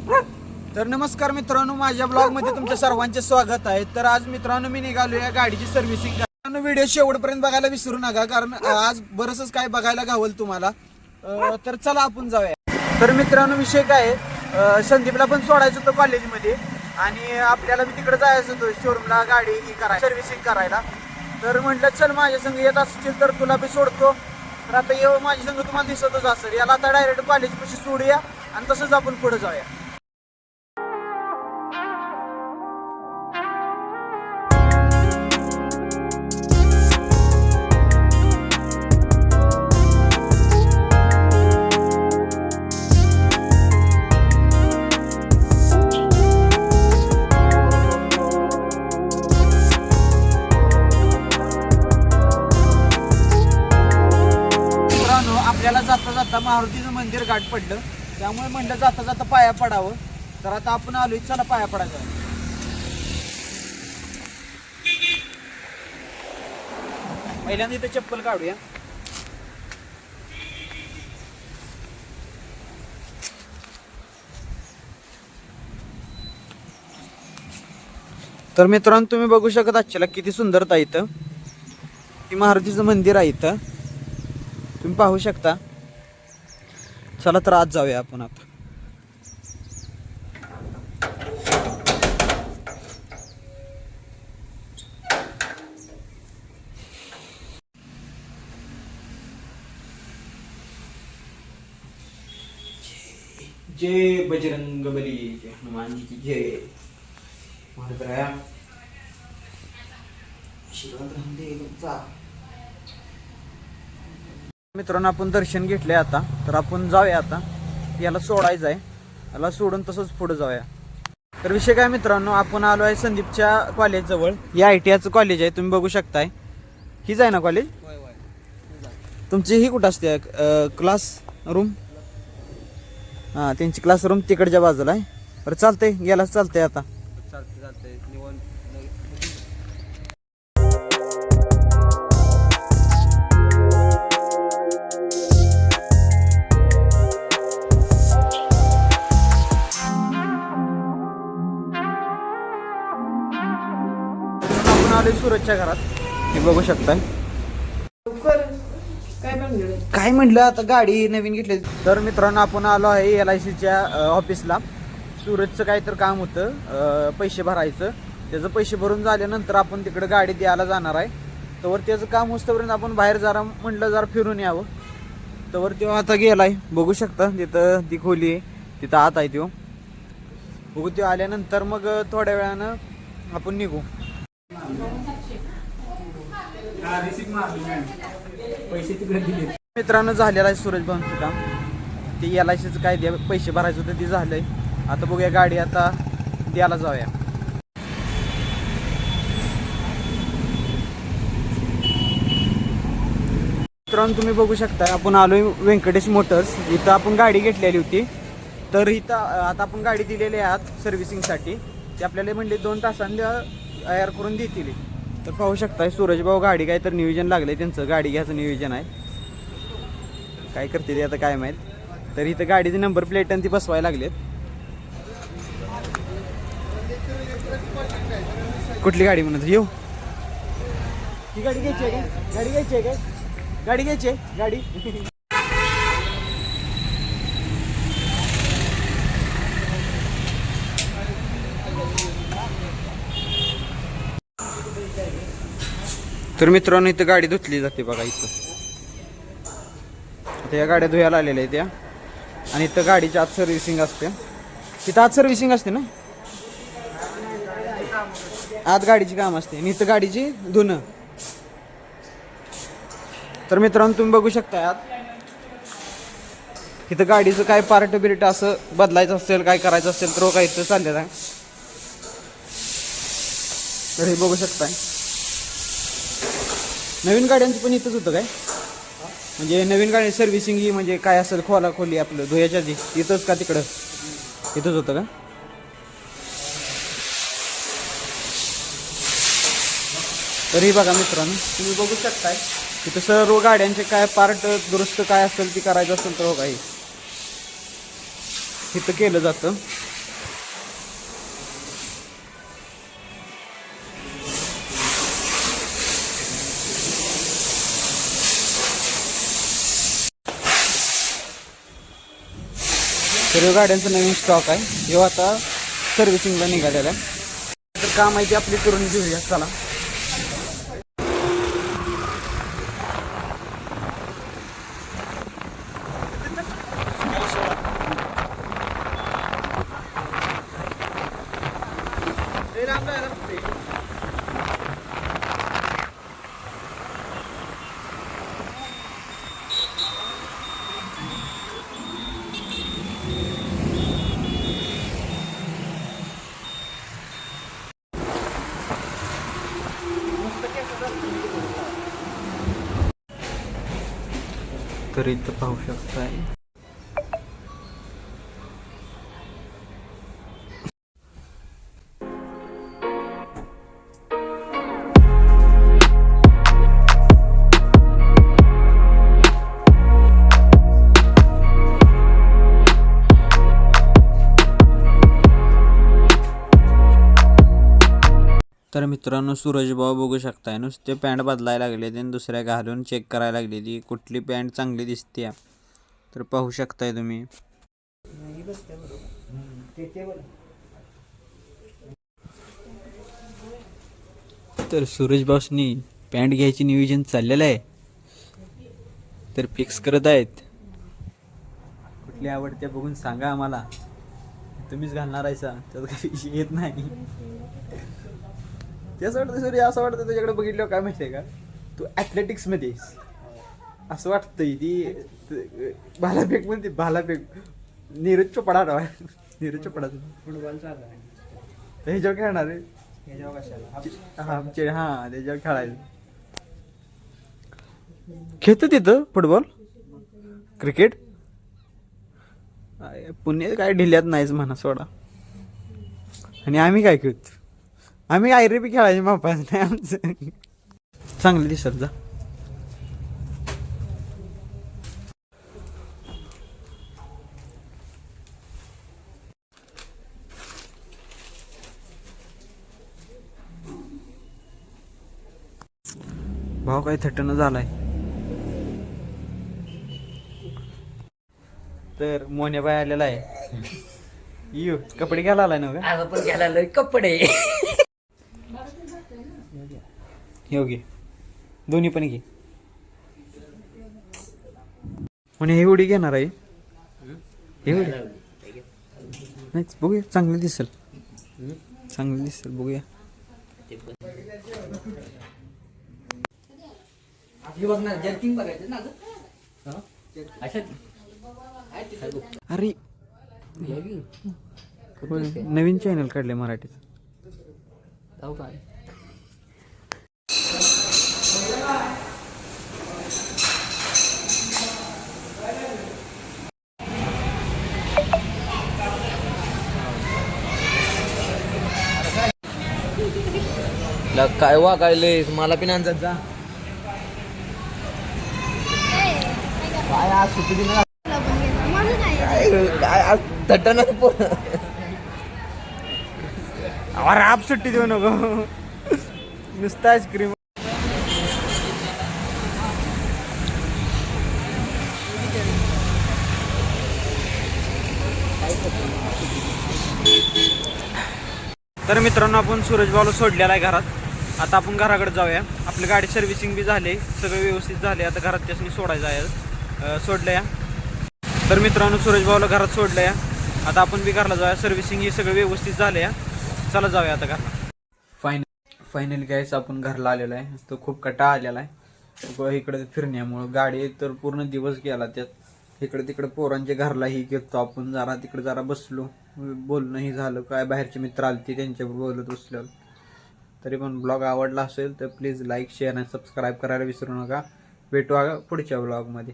तर नमस्कार मित्रांनो, माझ्या ब्लॉग मध्ये तुमच्या सर्वांचे स्वागत आहे। तर आज मित्रांनो मी निघालो या गाडीची सर्व्हिसिंग करायला। व्हिडिओ शेवटपर्यंत बघायला विसरू नका, कारण आज बरंच काय बघायला गावल तुम्हाला। तर चला आपण जाऊया। तर मित्रांनो विषय काय आहे, संदीपला पण सोडायचं होतं कॉलेजमध्ये आणि आपल्याला मी तिकडे जायचं होतं शोरूमला गाडी ही करायला, सर्व्हिसिंग करायला। तर म्हटलं चल माझ्या संग येत असतील तर तुला बी सोडतो। तर आता येऊ माझ्या संग, तुम्हाला दिसतच असेल। याला आता डायरेक्ट कॉलेजपाशी सोडूया आणि तसंच आपण पुढे जाऊया। आपल्याला जाता जाता मारुतीचं मंदिर गाठ पडलं, त्यामुळे म्हणलं जाता जाता पाया पडावं। तर आता आपण आलोय, चला पाया पडायचं। पहिल्यांदा इथे चप्पल काढूया। तर मित्रांनो तुम्ही बघू शकत आजच्याला किती सुंदरता इथं, की मारुतीचं मंदिर आहे इथं, तुम्ही पाहू शकता। चला तर आज जाऊया आपण आता। जय बजरंग बली, जय हनुमान जी की जय। मित्रांनो आपण दर्शन घेतले आता, तर आपण जाऊया आता। याला सोडायचं आहे, याला सोडून तसंच पुढे जाऊया। तर विषय काय मित्रांनो, आपण आलो आहे संदीपच्या कॉलेज जवळ। या ITIचं कॉलेज आहे, तुम्ही बघू शकताय। हीच आहे ना कॉलेज? तुमची ही कुठं असते क्लास रूम? हां, त्यांची क्लासरूम तिकडच्या बाजूला आहे। बरं चालतंय, गेलाच चालतंय आता। आपण आलोय सूरजच्या घरात, हे बघू शकताय। काय म्हटलं, आता गाडी नवीन घेतली। तर मित्रांनो आपण आलो आहे LICच्या ऑफिसला। सूरजचं काय तर काम होतं, पैसे भरायचं। त्याचं पैसे भरून झाल्यानंतर आपण तिकडे गाडी द्यायला जाणार आहे। तर त्याचं काम होईपर्यंत आपण बाहेर जरा म्हटलं जरा फिरून यावं। तर तो आता गेलाय, बघू शकता तिथं ती खोली आहे, तिथं आत आहे तो। बघू तो आल्यानंतर मग थोड्या वेळानं आपण निघू। पैसे तिकडे दिले मित्रांनो, झालेलं आहे सूरज भाऊंचं काम। ते LICचं काय द्या पैसे भरायचं होतं ते झालंय। आता बघूया गाडी आता द्यायला जाऊया। मित्रांनो तुम्ही बघू शकता आपण आलोय व्यंकटेश मोटर्स। इथं आपण गाडी घेतलेली होती, तर इथं आता आपण गाडी दिलेली आहे आत सर्व्हिसिंगसाठी। ते आपल्याला म्हणले 2 तासांनी तयार करून देतील। तर पाहू शकताय सूरज भाऊ गाडी काय तर नियोजन लागले त्यांचं, गाडी घ्यायचं नियोजन आहे। काय करते ते आता काय माहित। तर इथं गाडीचे नंबर प्लेट आणि ती बसवायला लागलेत। कुठली गाडी म्हणत येऊ? ही गाडी घ्यायची आहे का? गाडी घ्यायची आहे का? गाडी घ्यायची आहे गाडी। तर मित्रांनो इथं गाडी धुतली जाते बघा। इथं आता या गाड्या धुयाला आलेल्या आहेत त्या, आणि इथं गाडीची आत सर्व्हिसिंग असते। तिथं आत सर्व्हिसिंग असते ना, आत गाडीची काम असते आणि इथं गाडीची धुणं। तर मित्रांनो तुम्ही बघू शकता आत इथं गाडीचं काय पार्ट बिर्ट असं बदलायचं असेल, काय करायचं असेल तर काय इथं चाललेलं आहे। तर हे बघू शकताय नवीन गाड्यांचं पण इथंच होतं काय, म्हणजे नवीन गाडी सर्व्हिसिंग ही म्हणजे काय असेल खोला खोली आपलं धुयाच्या आधी इथंच का तिकडं इथंच होतं का? तरी बघा मित्रांनो तुम्ही बघू शकताय तिथं सर्व गाड्यांचे काय पार्ट दुरुस्त काय असेल ती करायचं असेल तर काही इथं केलं जातं। तर ह्यो गाड्यांचा नवीन स्टॉक आहे, ह्यो आता सर्व्हिसिंगला निघालेला आहे. तर काम आहे ते आपली करून घेऊया, चला. तर इथं पाहू शकताय तर मित्रांनो, सूरज भाऊ बघू शकताय, नुसते पॅन्ट बदलायला लागले आणि दुसऱ्या घालून चेक करायला लागले ती कुठली पॅन्ट चांगली दिसते. तर पाहू शकताय तुम्ही. तर सूरज भाऊनी पॅन्ट घ्यायची नियोजन चाललेलं आहे, तर फिक्स करत आहेत. कुठली आवडते बघून सांगा आम्हाला, तुम्हीच घालणार आहे सा, त्यात काही विषय येत नाही. असं वाटतं सूर्य, असं वाटतं त्याच्याकडे बघितलं काय माहिती आहे का, तू ॲथलेटिक्समध्ये असं वाटतंय. ती भालाफेक म्हणते, भालाफेक. नीरज चोपडा हवा, नीरज चोपडा फुटबॉल चालू आहे, ह्याच्यावर खेळणार आहे. हां, त्याच्यावर खेळायचं. खेळतं तिथं फुटबॉल क्रिकेट. पुणे काय ढिल्यात नाहीच म्हणा सोडा. आणि आम्ही काय खेळतो, आम्ही आयरे बी खेळायचे मापास नाही आमचं. चांगलं दिसत जा. भाव काही थट्टन झालाय. तर मोन्याबाई आलेला आहे. यू कपडे घ्यायला आलाय ना का, पण घ्यायला कपडे. घे दोन्ही पण घे. म्हणे ही उडी घेणार आहे, ही उडी नाही. बघूया, चांगली दिसेल, चांगली दिसेल, बघूया. अरे नवीन चॅनल काढले मराठीचं. काय वागायले मला पण अंदाज जा. काय आज सुट्टी दिली काय आज थट्टन आप सुट्टी देऊ नको, नुसतं आईस्क्रीम. तर मित्रांनो, आपण सूरज भाऊला सोडलेला आहे घरात. आता आपण घराकडे जाऊया. आपली गाडी सर्व्हिसिंग बी झाली, सगळं व्यवस्थित झाले. आता घरात त्यासनी सोडायचं आहे, सोडलं या. तर मित्रांनो, सूरज भाऊला घरात सोडलं या. आता आपण बी घरला जाऊया. सर्व्हिसिंग ही सगळं व्यवस्थित झालं या. चला जाऊया आता घरला. फायनली गाईस आपण घरला आलेला आहे. तो खूप कटाळा आलेला आहे इकडे फिरण्यामुळं. गाडी तर पूर्ण दिवस गेला त्यात. इकडे तिकडे पोरांच्या घरलाही घेतो आपण, जरा तिकडे जरा बसलो, बोलणंही झालं. काय बाहेरचे मित्र आले त्यांच्याबरोबर बोलत बसलो. तरी पण ब्लॉग आवडला असेल तर प्लीज लाईक, शेअर आणि सबस्क्राईब करायला विसरू नका. भेटू पुढच्या ब्लॉगमध्ये.